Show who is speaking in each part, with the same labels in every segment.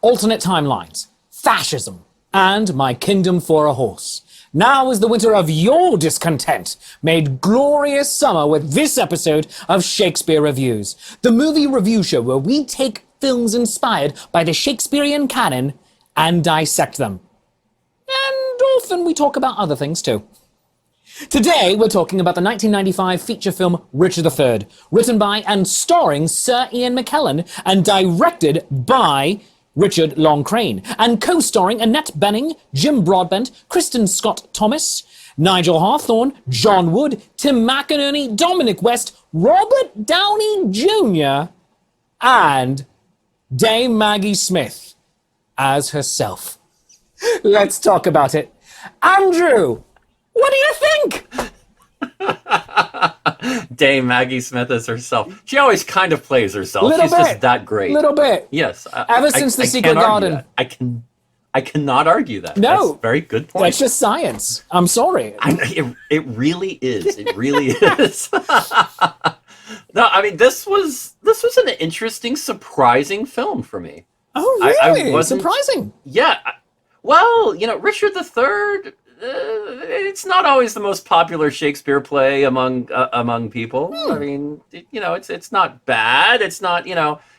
Speaker 1: alternate timelines, fascism, and my kingdom for a horse. Now is the winter of your discontent made glorious summer with this episode of Shakespeare Reviews, the movie review show where we take films inspired by the Shakespearean canon and dissect them. And often we talk about other things too. Today we're talking about the 1995 feature film Richard III, written by and starring Sir Ian McKellen and directed by Richard Long Crane, and co-starring Annette Bening, Jim Broadbent, Kristen Scott Thomas, Nigel Hawthorne, John Wood, Tim McInerney, Dominic West, Robert Downey Jr., and Dame Maggie Smith as herself. Let's talk about it. Andrew, what do you think?
Speaker 2: Dame Maggie Smith as herself. She always kind of plays herself. She's just that great.
Speaker 1: Little bit.
Speaker 2: Yes.
Speaker 1: Ever since The Secret Garden.
Speaker 2: I cannot argue that.
Speaker 1: No.
Speaker 2: That's a very good point.
Speaker 1: That's just science. I'm sorry.
Speaker 2: It really is. It really is. No, I mean, this was an interesting, surprising film for me.
Speaker 1: Oh, really? Surprising.
Speaker 2: Yeah. Well, Richard III... it's not always the most popular Shakespeare play among people. I mean, it's not bad. It's not,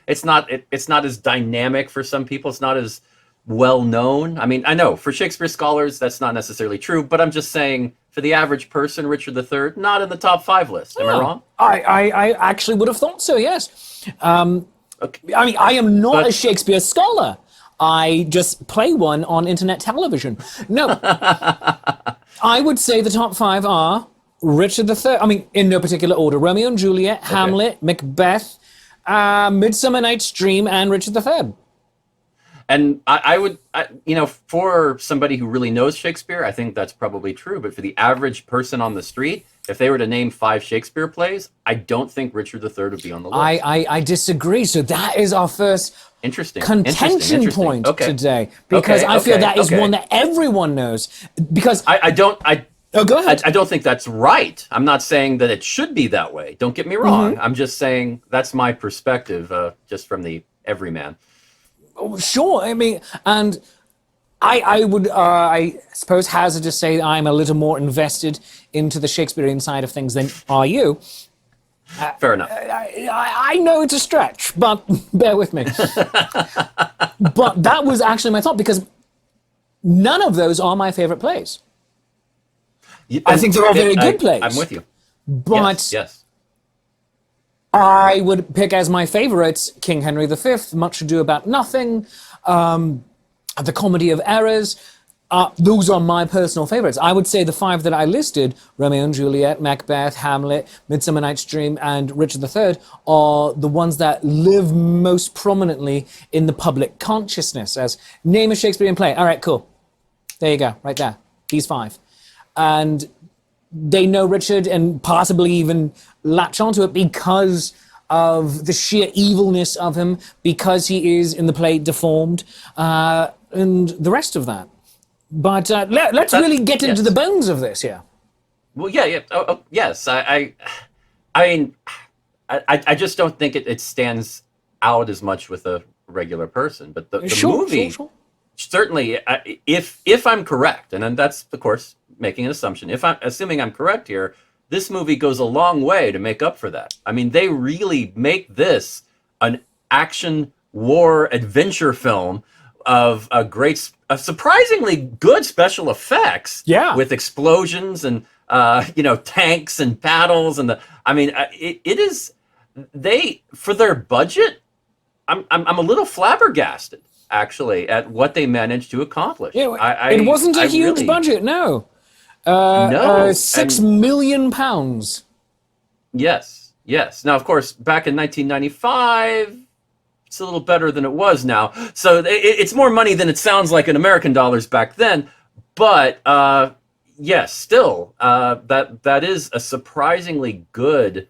Speaker 2: it's not as dynamic for some people. It's not as well known. I mean, I know for Shakespeare scholars that's not necessarily true, but I'm just saying for the average person, Richard III not in the top 5 list. Am I wrong?
Speaker 1: I actually would have thought so. Yes. Okay. I mean, I am not a Shakespeare scholar. I just play one on internet television. No, I would say the top 5 are Richard III. I mean, in no particular order: Romeo and Juliet, okay. Hamlet, Macbeth, Midsummer Night's Dream, and Richard III.
Speaker 2: And I would, for somebody who really knows Shakespeare, I think that's probably true. But for the average person on the street, if they were to name 5 Shakespeare plays, I don't think Richard III would be on the list.
Speaker 1: I disagree. So that is our first contention point today, because I feel that is one that everyone knows. Because
Speaker 2: go ahead. I don't think that's right. I'm not saying that it should be that way. Don't get me wrong. Mm-hmm. I'm just saying that's my perspective, just from the everyman.
Speaker 1: Oh, sure. I mean, and I would, I suppose, hazard to say I'm a little more invested into the Shakespearean side of things than are you.
Speaker 2: Fair enough.
Speaker 1: I know it's a stretch, but bear with me. But that was actually my thought, because none of those are my favorite plays. I think they're all very good plays.
Speaker 2: I'm with you.
Speaker 1: But
Speaker 2: yes.
Speaker 1: I would pick as my favorites King Henry V, Much Ado About Nothing, The Comedy of Errors. Those are my personal favorites. I would say the 5 that I listed, Romeo and Juliet, Macbeth, Hamlet, Midsummer Night's Dream, and Richard III, are the ones that live most prominently in the public consciousness as name a Shakespearean play. All right, cool. There you go, right there. These 5. And they know Richard and possibly even latch onto it because of the sheer evilness of him, because he is in the play deformed, and the rest of that. But let's really get into the bones of this here.
Speaker 2: Well, yeah. Yes. I mean, I just don't think it stands out as much with a regular person. But the movie, certainly, if I'm correct, and then that's, of course, making an assumption. If I'm assuming I'm correct here, this movie goes a long way to make up for that. I mean, they really make this an action war adventure film of a surprisingly good special effects. Yeah. With explosions and tanks and battles and it is, they, for their budget, I'm a little flabbergasted actually at what they managed to accomplish.
Speaker 1: Yeah, it wasn't a huge budget, no.
Speaker 2: No.
Speaker 1: £6 million.
Speaker 2: Yes. Now, of course, back in 1995, it's a little better than it was now. So it's more money than it sounds like in American dollars back then. But yes, still, that is a surprisingly good,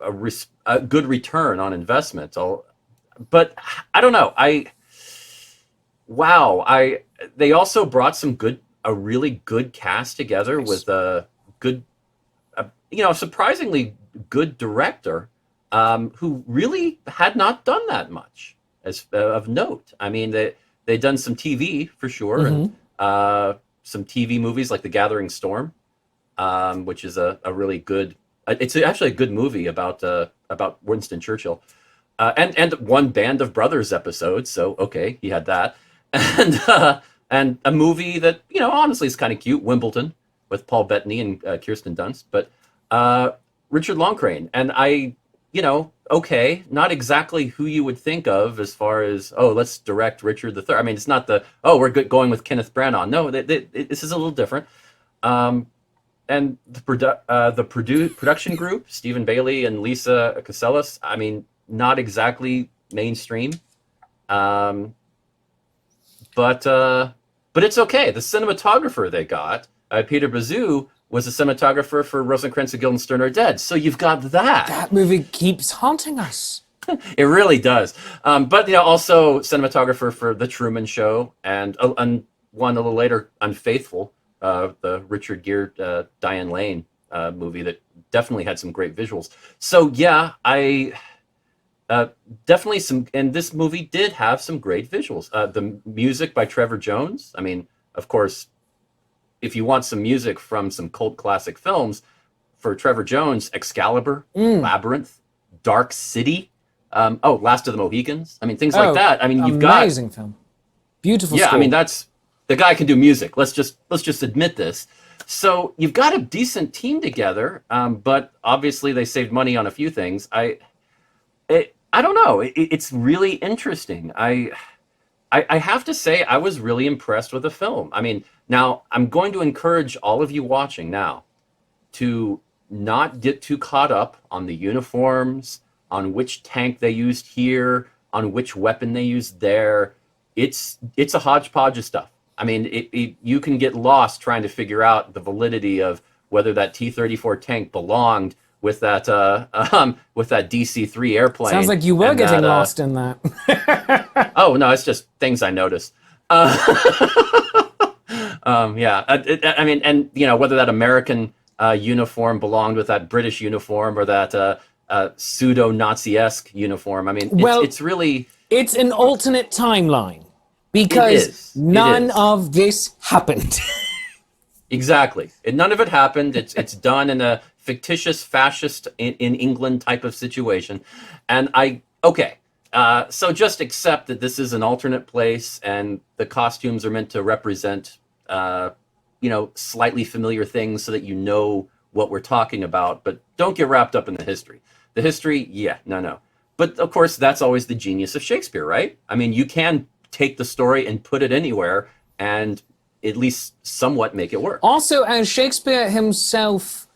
Speaker 2: a good return on investment. But I don't know. They also brought a really good cast together with a good, surprisingly good director who really had not done that much. as of note. I mean, they've done some TV for sure, and some TV movies like The Gathering Storm, which is a really good. It's actually a good movie about Winston Churchill, and one Band of Brothers episode. So okay, he had that, and a movie that honestly is kind of cute, Wimbledon, with Paul Bettany and Kirsten Dunst, but Richard Loncraine, and okay, not exactly who you would think of as far as, let's direct Richard III. I mean, it's not we're going with Kenneth Branagh. No, this is a little different. And the production group, Stephen Bailey and Lisa Casellas, I mean, not exactly mainstream, but it's okay. The cinematographer they got, Peter Bazoo, was a cinematographer for Rosencrantz and Guildenstern Are Dead. So you've got that.
Speaker 1: That movie keeps haunting us.
Speaker 2: It really does. But also cinematographer for The Truman Show and one a little later, Unfaithful, the Richard Gere, Diane Lane movie that definitely had some great visuals. So yeah, I definitely and this movie did have some great visuals. The music by Trevor Jones. I mean, of course, if you want some music from some cult classic films, for Trevor Jones, Excalibur, Labyrinth, Dark City, Last of the Mohicans. I mean, things like that. I mean, you've got
Speaker 1: amazing film, beautiful.
Speaker 2: Yeah,
Speaker 1: score.
Speaker 2: I mean, the guy can do music. Let's just admit this. So you've got a decent team together, but obviously they saved money on a few things. I don't know. It's really interesting. I have to say I was really impressed with the film. I mean, now I'm going to encourage all of you watching now to not get too caught up on the uniforms, on which tank they used here, on which weapon they used there. It's a hodgepodge of stuff. I mean, you can get lost trying to figure out the validity of whether that T-34 tank belonged with that DC-3 airplane.
Speaker 1: Sounds like you were getting lost in that.
Speaker 2: Oh no, it's just things I notice. Yeah, I mean, and whether that American uniform belonged with that British uniform or that pseudo-Nazi-esque uniform. I mean, it's really...
Speaker 1: It's an alternate timeline because none of this happened.
Speaker 2: Exactly. None of it happened. It's done in a fictitious fascist in England type of situation. And so just accept that this is an alternate place and the costumes are meant to represent slightly familiar things so that you know what we're talking about, but don't get wrapped up in the history. The history, no. But of course, that's always the genius of Shakespeare, right? I mean, you can take the story and put it anywhere and at least somewhat make it work.
Speaker 1: Also, as Shakespeare himself,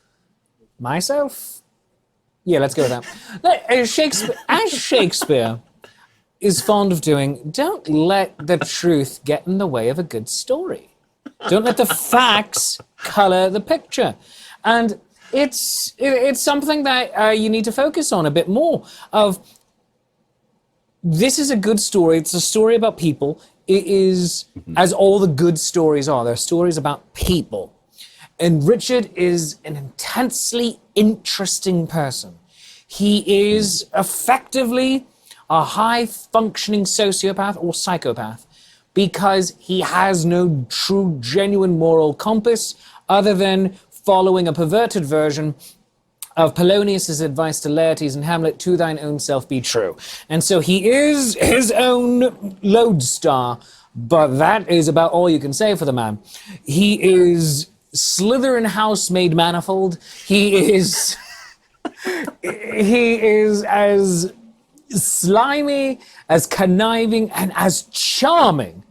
Speaker 1: yeah, let's go with that. As Shakespeare is fond of doing, don't let the truth get in the way of a good story. Don't let the facts color the picture. And it's something that you need to focus on a bit more. This is a good story. It's a story about people. It is, as all the good stories are, they're stories about people. And Richard is an intensely interesting person. He is effectively a high-functioning sociopath or psychopath because he has no true, genuine moral compass other than following a perverted version of Polonius's advice to Laertes and Hamlet, to thine own self be true. And so he is his own lodestar, but that is about all you can say for the man. He is Slytherin housemaid manifold. He is as slimy, as conniving, and as charming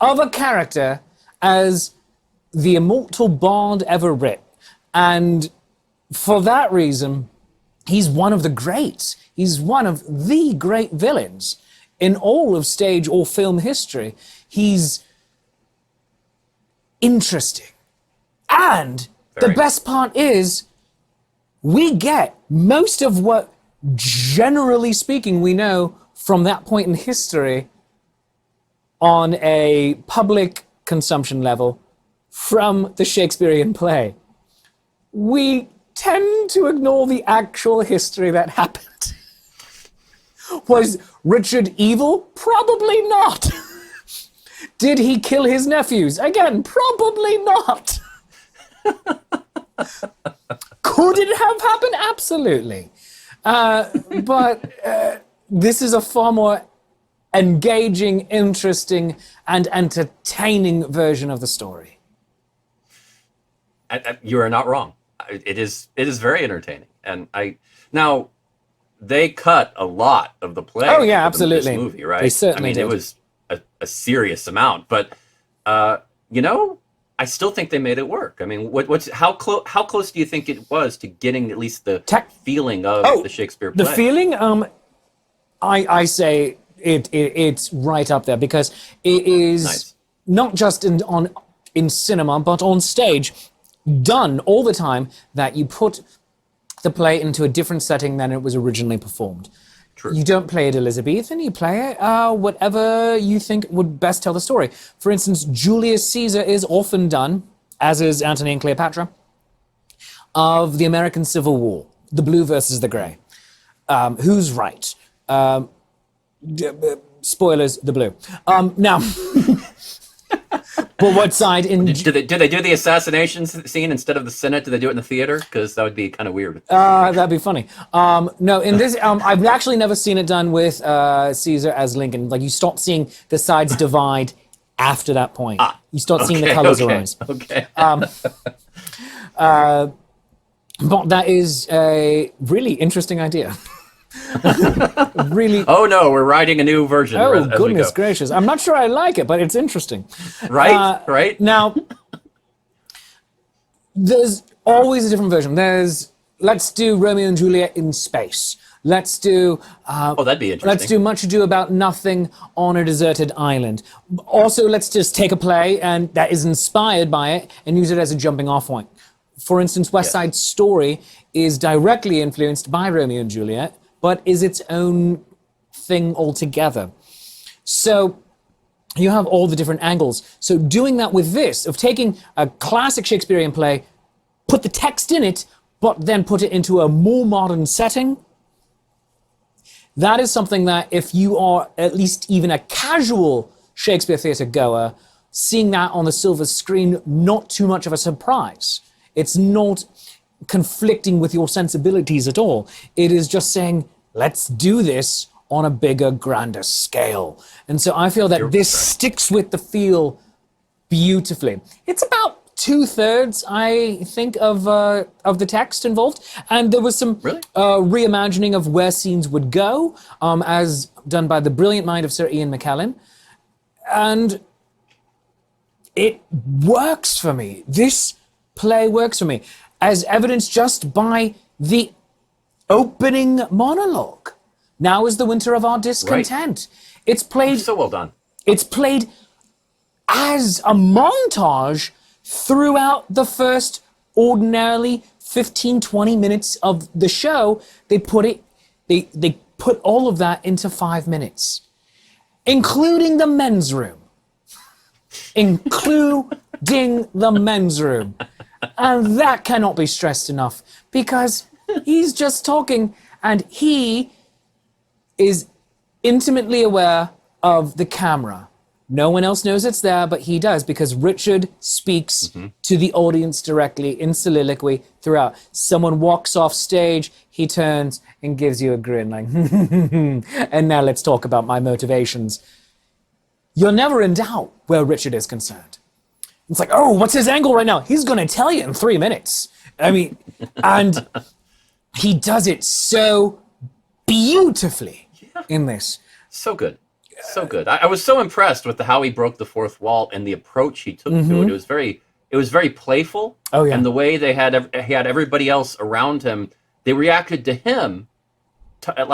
Speaker 1: of a character as the immortal bard ever writ. And for that reason, he's one of the greats. He's one of the great villains in all of stage or film history. He's interesting. And the best part is, we get most of what, generally speaking, we know from that point in history on a public consumption level from the Shakespearean play. We tend to ignore the actual history that happened. Was Richard evil? Probably not. Did he kill his nephews? Again, probably not. Could it have happened? Absolutely. But this is a far more engaging, interesting, and entertaining version of the story.
Speaker 2: You are not wrong. It is very entertaining. And now they cut a lot of the play.
Speaker 1: Oh yeah, absolutely.
Speaker 2: This movie, right?
Speaker 1: They certainly did.
Speaker 2: It was a serious amount, but I still think they made it work. I mean, how close do you think it was to getting at least the feeling of the Shakespeare play?
Speaker 1: The feeling, I say it's right up there, because it is not just in cinema, but on stage, done all the time, that you put the play into a different setting than it was originally performed.
Speaker 2: True.
Speaker 1: You don't play it Elizabethan, you play it whatever you think would best tell the story. For instance, Julius Caesar is often done, as is Antony and Cleopatra, of the American Civil War, the blue versus the gray. Who's right? Spoilers, the blue. Now, but what side in...
Speaker 2: Did they do the assassination scene instead of the Senate? Did they do it in the theater? Because that would be kind of weird.
Speaker 1: That'd be funny. No, in this, I've actually never seen it done with Caesar as Lincoln. Like, you stop seeing the sides divide after that point. You start seeing the colors arise.
Speaker 2: Okay.
Speaker 1: But that is a really interesting idea. Really.
Speaker 2: Oh no, we're writing a new version.
Speaker 1: Oh goodness gracious! I'm not sure I like it, but it's interesting.
Speaker 2: Right, right.
Speaker 1: Now, there's always a different version. Let's do Romeo and Juliet in space. Let's do.
Speaker 2: That'd be interesting.
Speaker 1: Let's do Much Ado About Nothing on a deserted island. Also, let's just take a play and that is inspired by it and use it as a jumping off point. For instance, West Side Story is directly influenced by Romeo and Juliet, but is its own thing altogether. So you have all the different angles. So doing that with this, of taking a classic Shakespearean play, put the text in it, but then put it into a more modern setting, that is something that if you are at least even a casual Shakespeare theatre goer, seeing that on the silver screen, not too much of a surprise. It's not conflicting with your sensibilities at all. It is just saying, let's do this on a bigger, grander scale. And so I feel that this sticks with the feel beautifully. It's about 2/3, I think, of the text involved. And there was some reimagining of where scenes would go, as done by the brilliant mind of Sir Ian McKellen. And it works for me. This play works for me, as evidenced just by the opening monologue. Now is the winter of our discontent. Right. It's played
Speaker 2: so well done.
Speaker 1: It's played as a montage throughout the first ordinarily 15-20 minutes of the show. They put all of that into 5 minutes, including the men's room. Including the men's room. And that cannot be stressed enough, because he's just talking and he is intimately aware of the camera. No one else knows it's there, but he does, because Richard speaks to the audience directly in soliloquy throughout. Someone walks off stage, he turns and gives you a grin like, and now let's talk about my motivations. You're never in doubt where Richard is concerned. It's like, oh, what's his angle right now? He's going to tell you in 3 minutes. I mean, and he does it so beautifully in this.
Speaker 2: So good. So good. I was so impressed with how he broke the fourth wall and the approach he took to it. It was very playful.
Speaker 1: Oh, yeah.
Speaker 2: And the way he had everybody else around him, they reacted to him it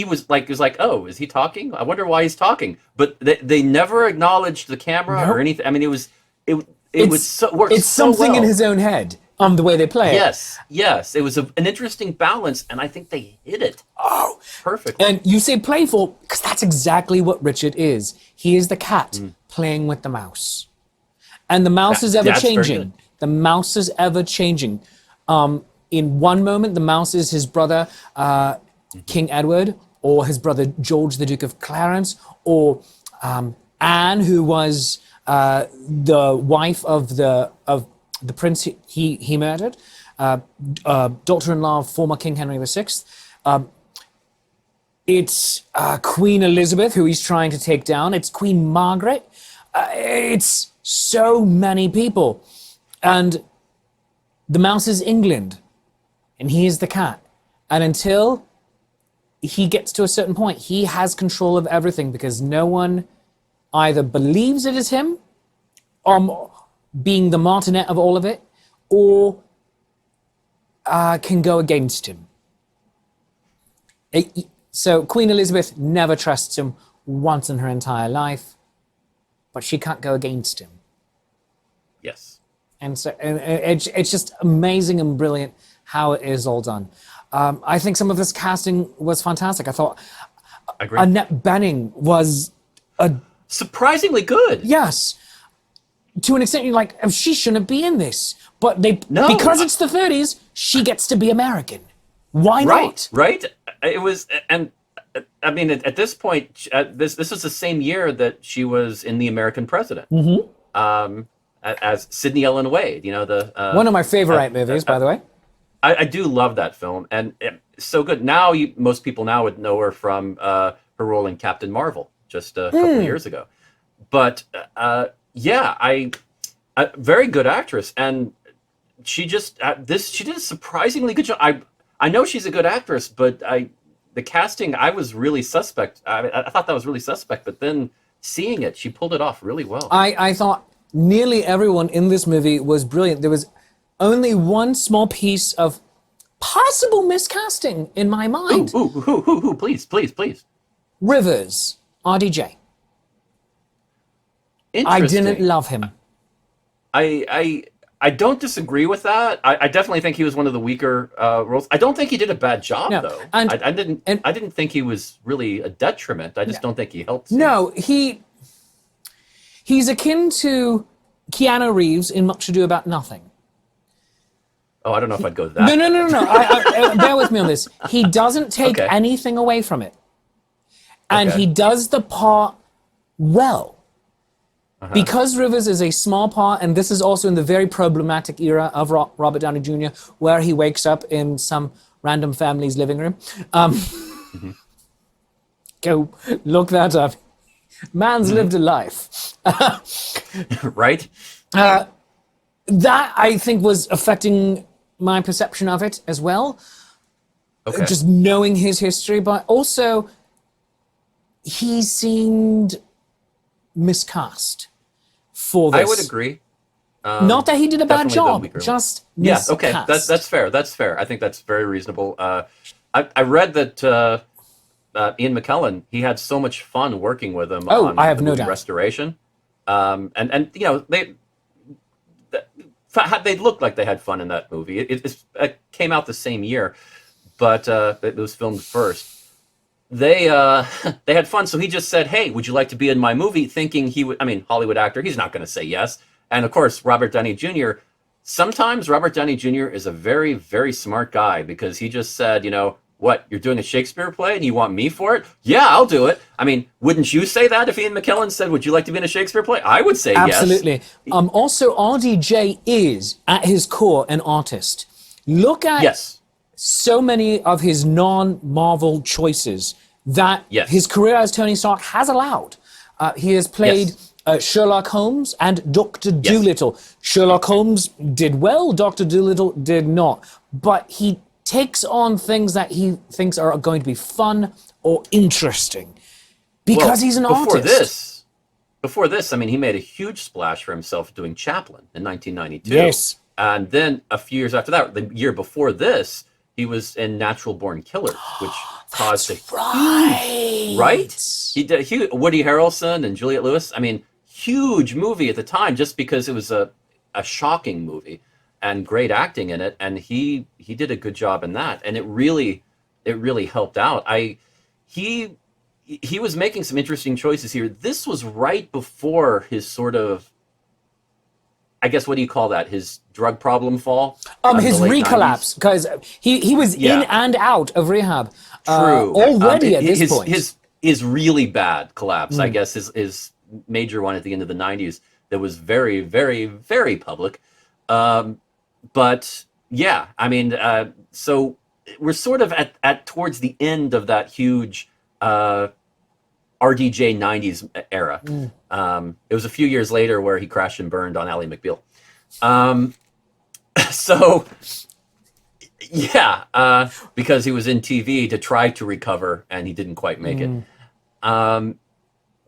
Speaker 2: was like, oh, is he talking? I wonder why he's talking. But they never acknowledged the camera or anything. I mean, it worked so well.
Speaker 1: It's something in his own head, the way they play it.
Speaker 2: Yes. It was an interesting balance, and I think they hit it. Oh, perfect.
Speaker 1: And you say playful, because that's exactly what Richard is. He is the cat playing with the mouse. And the mouse is ever changing. The mouse is ever changing. In one moment, the mouse is his brother, King Edward. or his brother George, the Duke of Clarence, or Anne, who was the wife of the prince he murdered, daughter-in-law of former King Henry VI. It's Queen Elizabeth, who he's trying to take down. It's Queen Margaret. It's so many people. And the mouse is England, and he is the cat. And until he gets to a certain point, he has control of everything, because no one either believes it is him, being the martinet of all of it, or can go against him. So Queen Elizabeth never trusts him once in her entire life, but she can't go against him.
Speaker 2: Yes.
Speaker 1: And so it's just amazing and brilliant how it is all done. I think some of this casting was fantastic. I thought Annette Bening was
Speaker 2: surprisingly good.
Speaker 1: Yes. To an extent, you're like, oh, she shouldn't be in this. But because it's the 30s, she gets to be American. Why not?
Speaker 2: Right. It was, and I mean, at this point, this was the same year that she was in The American President. Mm-hmm. As Sidney Ellen Wade,
Speaker 1: one of my favorite movies, by the way.
Speaker 2: I do love that film, and it's so good. Now, most people now would know her from her role in Captain Marvel just a couple of years ago. But a very good actress, and she just she did a surprisingly good job. I know she's a good actress, but the casting, I was really suspect. I thought that was really suspect, but then seeing it, she pulled it off really well.
Speaker 1: I thought nearly everyone in this movie was brilliant. There was only one small piece of possible miscasting in my mind.
Speaker 2: Who? Please.
Speaker 1: Rivers, RDJ. I didn't love him.
Speaker 2: I don't disagree with that. I definitely think he was one of the weaker roles. I don't think he did a bad job, though. And I didn't think he was really a detriment. I just don't think he helped.
Speaker 1: No, he's akin to Keanu Reeves in Much Ado About Nothing.
Speaker 2: Oh, I don't know if I'd go that.
Speaker 1: No. Bear with me on this. He doesn't take anything away from it. And he does the part well. Because Rivers is a small part, and this is also in the very problematic era of Robert Downey Jr., where he wakes up in some random family's living room. Go look that up. Man's lived a life.
Speaker 2: Right?
Speaker 1: That, I think, was affecting my perception of it as well. Just knowing his history, but also he seemed miscast for this.
Speaker 2: I would agree.
Speaker 1: Not that he did a bad job, just miscast.
Speaker 2: Okay, that's fair. That's fair. I think that's very reasonable. I read that Ian McKellen, he had so much fun working with him on
Speaker 1: I have no doubt.
Speaker 2: Restoration, and they looked like they had fun in that movie. It came out the same year, but it was filmed first. They had fun, so he just said, "Hey, would you like to be in my movie?" Thinking he would. I mean, Hollywood actor, he's not going to say yes. And of course, Robert Downey Jr. Sometimes Robert Downey Jr. is a very, very smart guy, because he just said, "What, you're doing a Shakespeare play and you want me for it? Yeah, I'll do it." I mean, wouldn't you say that if Ian McKellen said, "Would you like to be in a Shakespeare play?" I would say
Speaker 1: absolutely.
Speaker 2: Yes.
Speaker 1: Also, RDJ is at his core an artist. Look at so many of his non-Marvel choices that his career as Tony Stark has allowed. He has played Sherlock Holmes and Dr. Dolittle. Sherlock Holmes did well, Dr. Dolittle did not. But he takes on things that he thinks are going to be fun or interesting because he's an artist.
Speaker 2: Before this, I mean, he made a huge splash for himself doing Chaplin in 1992.
Speaker 1: Yes.
Speaker 2: And then a few years after that, the year before this, he was in Natural Born Killers, which caused a huge, right? He did Woody Harrelson and Juliette Lewis. I mean, huge movie at the time, just because it was a shocking movie and great acting in it. And he did a good job in that, and it really helped out. He was making some interesting choices here. This was right before his sort of I guess, what do you call that? His drug problem fall?
Speaker 1: His recollapse, because he was in and out of rehab.
Speaker 2: True.
Speaker 1: Already at this point.
Speaker 2: His really bad collapse, I guess, his major one at the end of the 90s that was very, very, very public. But yeah, I mean, so we're sort of at towards the end of that huge RDJ 90s era. It was a few years later where he crashed and burned on Ally McBeal. So yeah, because he was in TV to try to recover and he didn't quite make it.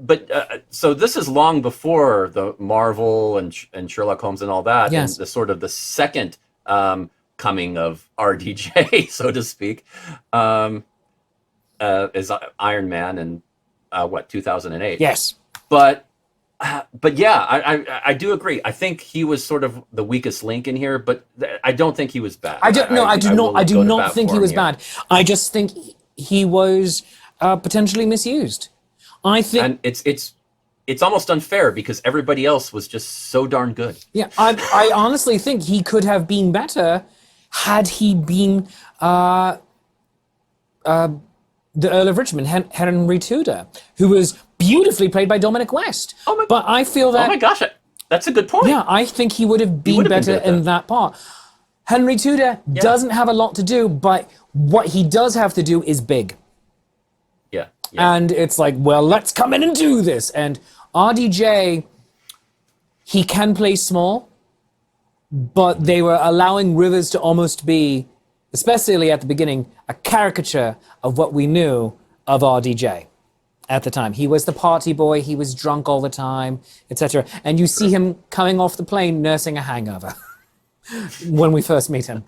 Speaker 2: But so this is long before the Marvel and Sherlock Holmes and all that, and the sort of the second coming of RDJ, so to speak, is Iron Man and 2008.
Speaker 1: Yes.
Speaker 2: But yeah, I do agree. I think he was sort of the weakest link in here, but I don't think he was bad.
Speaker 1: I do not think he was bad. I just think he was potentially misused. I think,
Speaker 2: and it's almost unfair because everybody else was just so darn good.
Speaker 1: Yeah, I honestly think he could have been better had he been the Earl of Richmond, Henry Tudor, who was beautifully played by Dominic West. But I feel that...
Speaker 2: Oh my gosh, that's a good point.
Speaker 1: Yeah, I think he would have been better in that part. Henry Tudor doesn't have a lot to do, but what he does have to do is big.
Speaker 2: Yeah.
Speaker 1: And it's like, well, let's come in and do this. And RDJ, he can play small, but they were allowing Rivers to almost be, especially at the beginning, a caricature of what we knew of RDJ at the time. He was the party boy, he was drunk all the time, etc. And you see him coming off the plane nursing a hangover when we first meet him.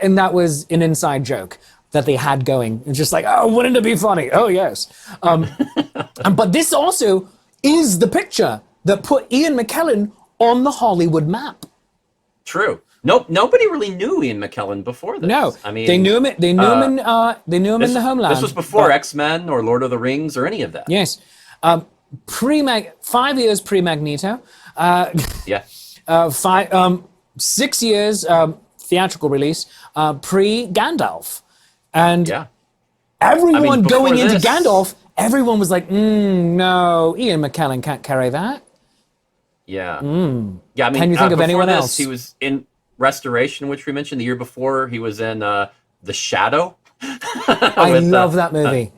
Speaker 1: And that was an inside joke that they had going. It's just like, oh, wouldn't it be funny? Oh, yes. But this also is the picture that put Ian McKellen on the Hollywood map.
Speaker 2: True. Nope. Nobody really knew Ian McKellen before this.
Speaker 1: No,
Speaker 2: I mean,
Speaker 1: they knew him. They knew him in the Homeland.
Speaker 2: This was before X-Men or Lord of the Rings or any of that.
Speaker 1: Yes, 5 years pre-Magneto. 6 years theatrical release pre-Gandalf. And everyone going into Gandalf, everyone was like, no, Ian McKellen can't carry that.
Speaker 2: Yeah. Yeah, I mean,
Speaker 1: can you think of anyone else?
Speaker 2: He was in Restoration, which we mentioned the year before. He was in The Shadow.
Speaker 1: I love that movie.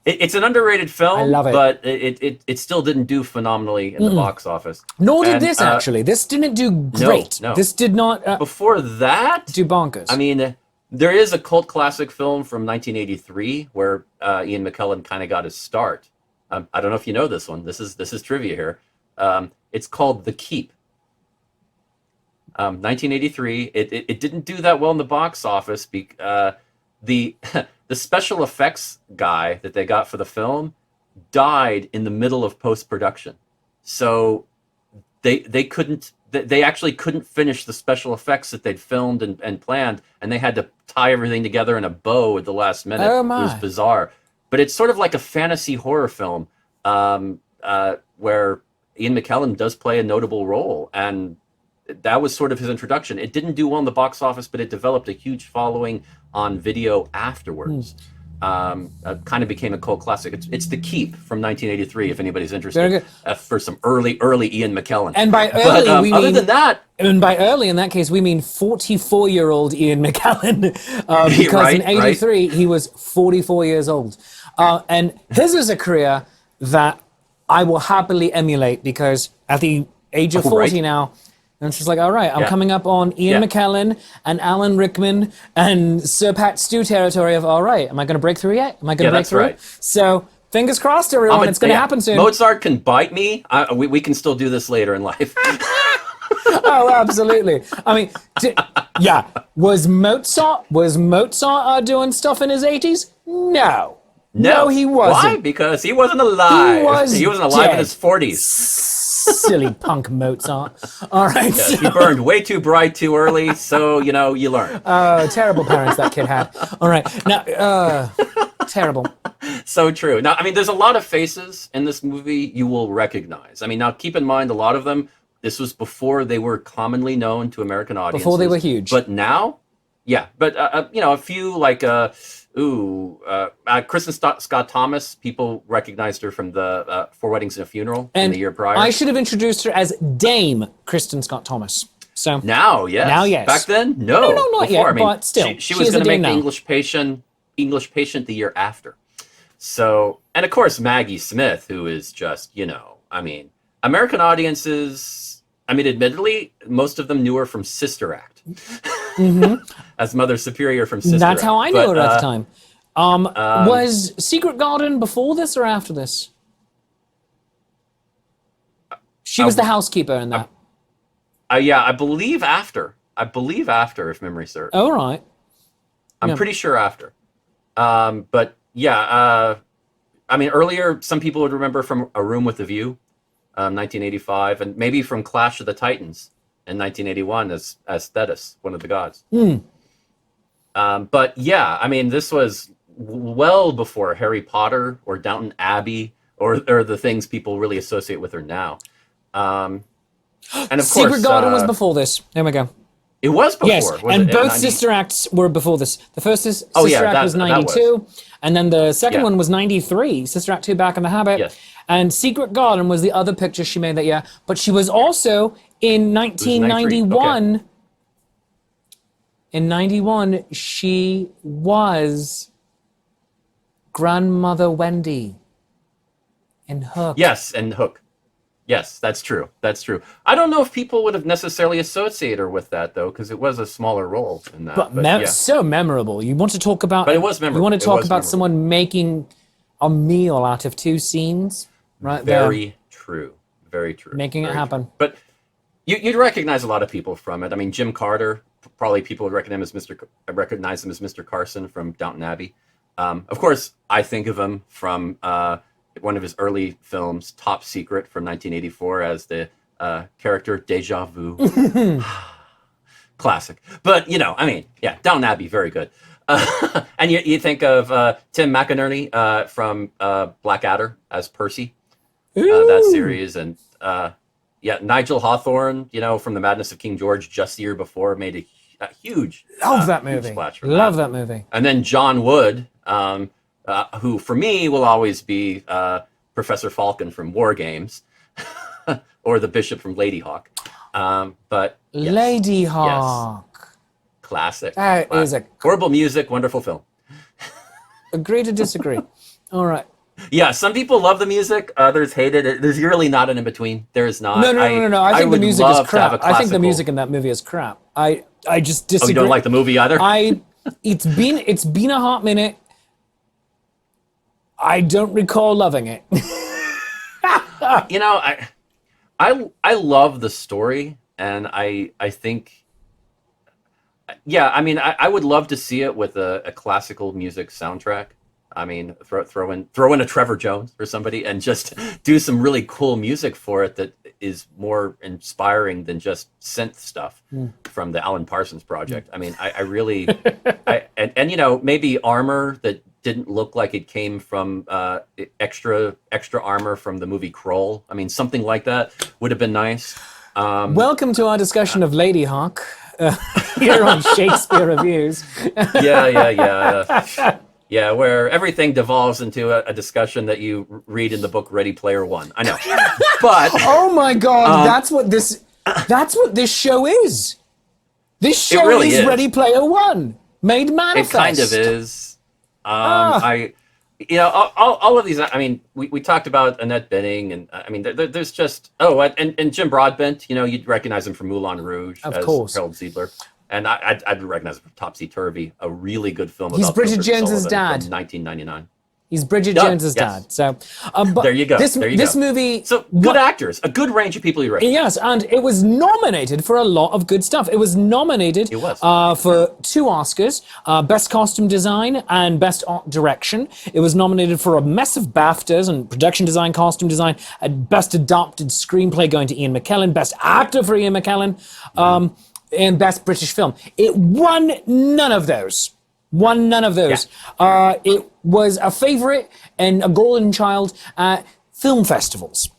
Speaker 2: It's an underrated film.
Speaker 1: I love it.
Speaker 2: But it still didn't do phenomenally in the box office.
Speaker 1: Nor did this, actually. This didn't do great.
Speaker 2: No.
Speaker 1: This did not...
Speaker 2: before that...
Speaker 1: do bonkers.
Speaker 2: I mean... There is a cult classic film from 1983 where Ian McKellen kind of got his start. I don't know if you know this one. This is trivia here. It's called The Keep. 1983. It didn't do that well in the box office. The special effects guy that they got for the film died in the middle of post-production, so they actually couldn't finish the special effects that they'd filmed and planned, and they had to tie everything together in a bow at the last minute.
Speaker 1: Oh my.
Speaker 2: It was bizarre. But it's sort of like a fantasy horror film where Ian McKellen does play a notable role, and that was sort of his introduction. It didn't do well in the box office, but it developed a huge following on video afterwards. Kind of became a cult classic. It's The Keep from 1983, if anybody's interested. Very good. For some early Ian McKellen.
Speaker 1: And by early, we
Speaker 2: other
Speaker 1: mean,
Speaker 2: than that,
Speaker 1: and by early in that case, we mean 44-year-old Ian McKellen, because in '83 he was 44 years old. And his is a career that I will happily emulate, because at the age of 40 now. And it's just like, all right, I'm coming up on Ian McKellen and Alan Rickman and Sir Pat Stew territory of, all right, am I going to break through yet? Am I going to break through? Right. So fingers crossed, everyone. It's going to happen soon.
Speaker 2: Mozart can bite me. We can still do this later in life.
Speaker 1: Oh, absolutely. I mean, was Mozart doing stuff in his 80s? No. No, he wasn't.
Speaker 2: Why? Because he wasn't alive. He wasn't alive in his 40s.
Speaker 1: Silly punk Mozart. All right.
Speaker 2: Yes, he burned way too bright too early, so, you learn.
Speaker 1: Oh, terrible parents that kid had. All right. Now, terrible.
Speaker 2: So true. Now, I mean, there's a lot of faces in this movie you will recognize. I mean, now keep in mind, a lot of them This was before they were commonly known to American audiences.
Speaker 1: Before they were huge.
Speaker 2: But now, yeah. But a few like Kristen Scott Thomas. People recognized her from the Four Weddings and a Funeral in the year prior.
Speaker 1: I should have introduced her as Dame Kristen Scott Thomas. So
Speaker 2: now, yes.
Speaker 1: Now, yes.
Speaker 2: Back then, no.
Speaker 1: No, not
Speaker 2: before.
Speaker 1: yet.
Speaker 2: I mean,
Speaker 1: but still,
Speaker 2: she was going to make English Patient the year after. So, and of course, Maggie Smith, who is just, American audiences, admittedly, most of them knew her from Sister Act. As Mother Superior from Sister Act.
Speaker 1: That's how I knew her at the time. Was Secret Garden before this or after this? She was the housekeeper in that.
Speaker 2: Yeah, I believe after, if memory serves.
Speaker 1: Oh, right.
Speaker 2: I'm pretty sure after. But yeah, earlier, some people would remember from A Room with a View, 1985, and maybe from Clash of the Titans in 1981 as Thetis, one of the gods. But yeah, this was well before Harry Potter or Downton Abbey or the things people really associate with her now. And of course,
Speaker 1: Secret Garden was before this. There we go.
Speaker 2: It was before.
Speaker 1: Yes, and both Sister Acts were before this. The first Sister Act was 92, and then the second one was 93, Sister Act 2, Back in the Habit.
Speaker 2: Yes.
Speaker 1: And Secret Garden was the other picture she made that year. But she was also in 1991. Okay. In 91, she was Grandmother Wendy in Hook.
Speaker 2: Yes, and Hook. Yes, that's true. That's true. I don't know if people would have necessarily associated her with that, though, because it was a smaller role in that.
Speaker 1: But so memorable. You want to talk about...
Speaker 2: But it was memorable.
Speaker 1: You want to talk about someone making a meal out of two scenes? Right there.
Speaker 2: Very true. Very true.
Speaker 1: Making it happen.
Speaker 2: True. But you'd recognize a lot of people from it. Jim Carter, probably people would recognize him as Mr. Carson from Downton Abbey. Of course, I think of him from... one of his early films, Top Secret, from 1984, as the character Deja Vu. Classic. But, Downton Abbey, very good. And you think of Tim McInerney from Blackadder as Percy, that series. And, Nigel Hawthorne, from The Madness of King George just the year before, made a huge
Speaker 1: Love that movie. Love that movie.
Speaker 2: And then John Wood, who for me will always be Professor Falcon from War Games, or the Bishop from Ladyhawke. But yes,
Speaker 1: Ladyhawke,
Speaker 2: yes. Classic.
Speaker 1: That is a
Speaker 2: horrible music, wonderful film.
Speaker 1: Agree to disagree. All right.
Speaker 2: Yeah, some people love the music, others hate it. There's really not an in between. There is not.
Speaker 1: No. I think the music is crap. I think the music in that movie is crap. I just disagree.
Speaker 2: Oh, you don't like the movie either?
Speaker 1: It's been a hot minute. I don't recall loving it.
Speaker 2: I love the story, and I think, I would love to see it with a classical music soundtrack. Throw in a Trevor Jones or somebody, and just do some really cool music for it that is more inspiring than just synth stuff from the Alan Parsons Project. I really, maybe armor that didn't look like it came from extra armor from the movie Kroll. Something like that would have been nice.
Speaker 1: Welcome to our discussion of Ladyhawke here on Shakespeare Reviews.
Speaker 2: Yeah, where everything devolves into a discussion that you read in the book Ready Player One. I know, but
Speaker 1: oh my God, that's what this show is. This show really is Ready Player One made manifest.
Speaker 2: It kind of is. All of these. We talked about Annette Bening, and there's just and Jim Broadbent. You'd recognize him from Moulin Rouge as Harold Ziegler. And I'd recognize him from Topsy Turvy, a really good film.
Speaker 1: He's Bridget Jones's dad.
Speaker 2: 1999.
Speaker 1: He's Bridget Jones's dad. So, but
Speaker 2: there you go.
Speaker 1: This movie.
Speaker 2: So good actors, a good range of people you recognize.
Speaker 1: Yes, and it was nominated for a lot of good stuff. It was nominated for 2 Oscars, Best Costume Design and Best Art Direction. It was nominated for a mess of BAFTAs and Production Design, Costume Design, and Best Adapted Screenplay going to Ian McKellen, Best Actor for Ian McKellen. And Best British Film. It won none of those. Yeah. It was a favorite and a golden child at film festivals.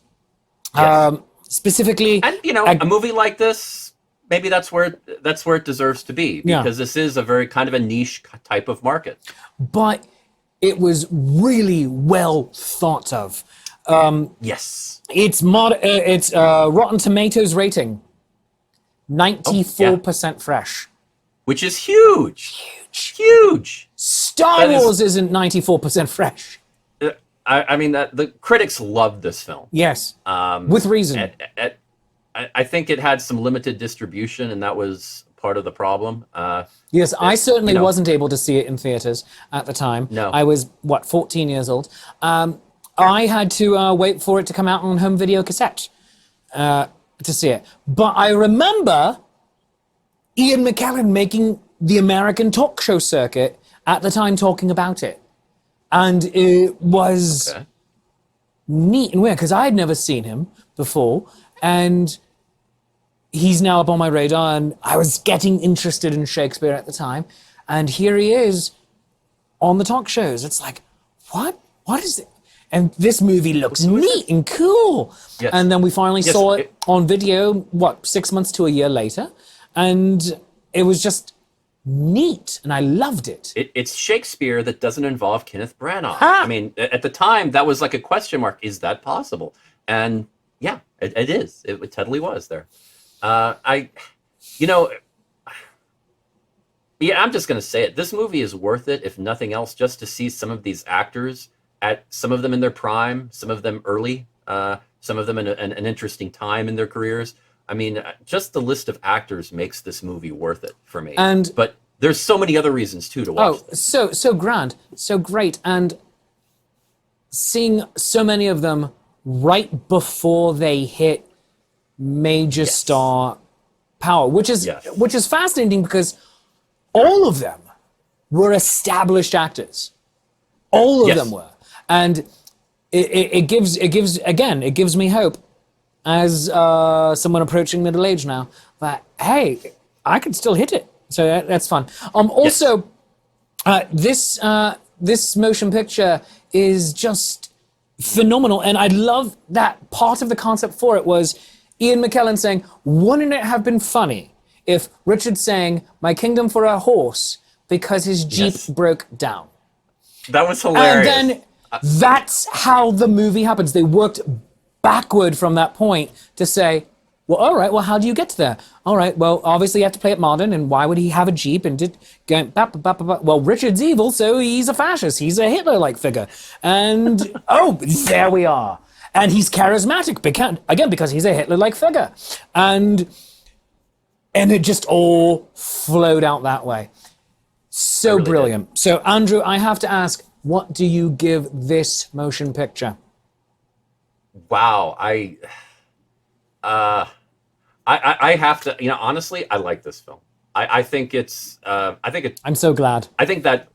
Speaker 2: Yes.
Speaker 1: specifically.
Speaker 2: And a movie like this, maybe that's where it deserves to be, because this is a very kind of a niche type of market.
Speaker 1: But it was really well thought of.
Speaker 2: Yes.
Speaker 1: It's Rotten Tomatoes rating, 94% fresh.
Speaker 2: Which is huge. Huge.
Speaker 1: Star Wars isn't 94% fresh.
Speaker 2: I mean, the critics loved this film.
Speaker 1: Yes, with reason.
Speaker 2: I think it had some limited distribution, and that was part of the problem.
Speaker 1: Yes, I certainly wasn't able to see it in theaters at the time.
Speaker 2: No.
Speaker 1: I was, 14 years old. I had to wait for it to come out on home video cassette to see it. But I remember Ian McKellen making the American talk show circuit at the time, talking about it. And it was neat and weird, because I had never seen him before, and he's now up on my radar, and I was getting interested in Shakespeare at the time, and here he is on the talk shows. It's like, what? What is it? And this movie looks neat and cool. Yes. And then we finally saw it on video, 6 months to a year later, and it was just neat, and I loved it.
Speaker 2: It's Shakespeare that doesn't involve Kenneth Branagh. I mean, at the time, that was like a question mark. Is that possible? And yeah, it is. It totally was there. I'm just going to say it. This movie is worth it, if nothing else, just to see some of these actors, at some of them in their prime, some of them early, some of them in an interesting time in their careers. I mean, just the list of actors makes this movie worth it for me. But there's so many other reasons too to watch.
Speaker 1: So grand, so great, and seeing so many of them right before they hit major star power, which is fascinating, because all of them were established actors. All of them were, and it gives me hope, as someone approaching middle age now, that, hey, I can still hit it. So that's fun. Also, this motion picture is just phenomenal, and I love that part of the concept for it was Ian McKellen saying, wouldn't it have been funny if Richard sang "My Kingdom for a Horse" because his Jeep broke down?
Speaker 2: That was hilarious.
Speaker 1: And then that's how the movie happens. They worked backward from that point to say, well, all right, well, how do you get to there? All right, well, obviously you have to play it modern, and why would he have a Jeep? And well, Richard's evil, so he's a fascist. He's a Hitler-like figure. And, there we are. And he's charismatic, because he's a Hitler-like figure. And it just all flowed out that way. So really brilliant. So, Andrew, I have to ask, what do you give this motion picture?
Speaker 2: Wow, I have to, honestly, I like this film. I think it's,
Speaker 1: I'm so glad.
Speaker 2: I think that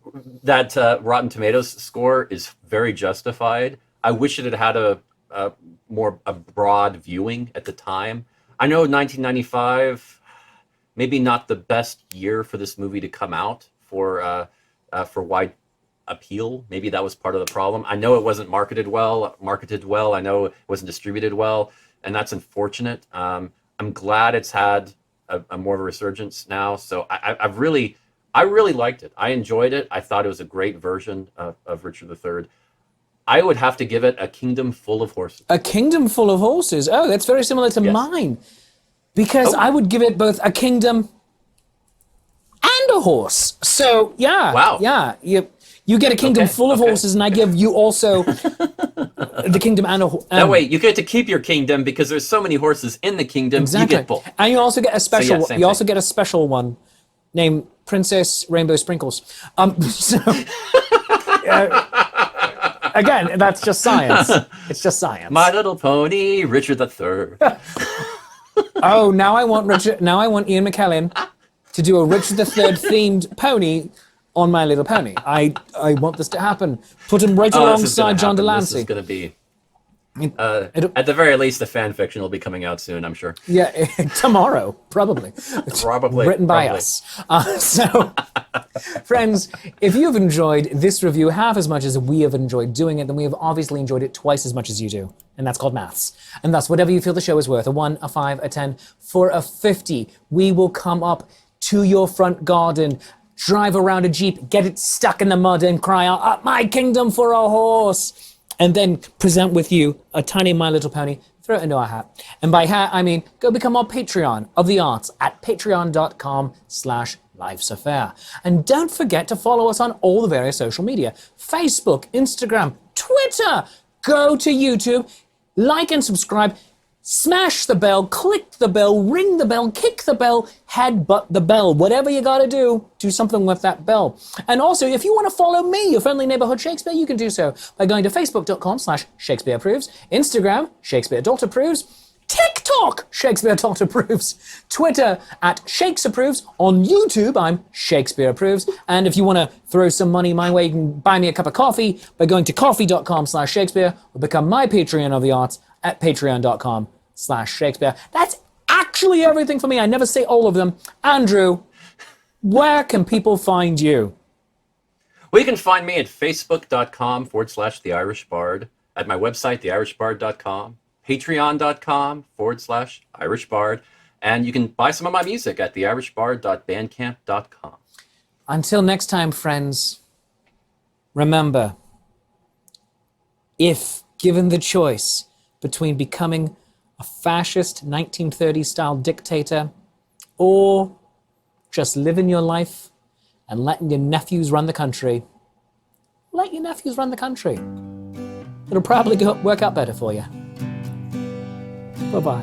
Speaker 2: Rotten Tomatoes score is very justified. I wish it had a broad viewing at the time. I know 1995, maybe not the best year for this movie to come out for wide appeal. Maybe that was part of the problem. I know it wasn't marketed well. I know it wasn't distributed well, and that's unfortunate. I'm glad it's had a more of a resurgence now. So I really liked it. I enjoyed it. I thought it was a great version of Richard III. I would have to give it a kingdom full of horses. A kingdom full of horses. Oh, that's very similar to mine, because I would give it both a kingdom and a horse. So you get a kingdom full of horses, and I give you also the kingdom and a horse. That way, you get to keep your kingdom, because there's so many horses in the kingdom.
Speaker 1: Exactly.
Speaker 2: You get both.
Speaker 1: And you also get a special. You also get a special one named Princess Rainbow Sprinkles. Again, that's just science. It's just science.
Speaker 2: My Little Pony, Richard III.
Speaker 1: Now I want Ian McKellen to do a Richard III themed pony on My Little Pony. I want this to happen. Put him right alongside John Delancey.
Speaker 2: This is going to be, at the very least, the fan fiction will be coming out soon, I'm sure.
Speaker 1: Yeah, tomorrow, probably.
Speaker 2: Probably.
Speaker 1: Written by us. Friends, if you've enjoyed this review half as much as we have enjoyed doing it, then we have obviously enjoyed it twice as much as you do. And that's called maths. And thus, whatever you feel the show is worth, a 1, a 5, a 10, for a 50, we will come up to your front garden, drive around a Jeep, get it stuck in the mud and cry out, "Up my kingdom for a horse!" And then present with you a tiny My Little Pony, throw it into our hat. And by hat, I mean, go become our Patreon of the arts at patreon.com/Life's a Faire. And don't forget to follow us on all the various social media, Facebook, Instagram, Twitter. Go to YouTube, like and subscribe, smash the bell, click the bell, ring the bell, kick the bell, headbutt the bell. Whatever you gotta do something with that bell. And also, if you want to follow me, your friendly neighborhood Shakespeare, you can do so by going to facebook.com/Shakespeare Approves, Instagram, Shakespeare Approves, TikTok, Shakespeare Approves, Twitter at Shakes Approves, on YouTube, I'm Shakespeare Approves, and if you want to throw some money my way, you can buy me a cup of coffee by going to coffee.com/Shakespeare or become my Patreon of the arts at patreon.com/Shakespeare. That's actually everything for me. I never say all of them. Andrew, where can people find you?
Speaker 2: Well, you can find me at facebook.com/The Irish Bard, at my website, theirishbard.com, patreon.com/Irish Bard, and you can buy some of my music at theirishbard.bandcamp.com.
Speaker 1: Until next time, friends, remember, if given the choice between becoming a fascist 1930s-style dictator or just living your life and letting your nephews run the country, let your nephews run the country. It'll probably work out better for you. Bye-bye.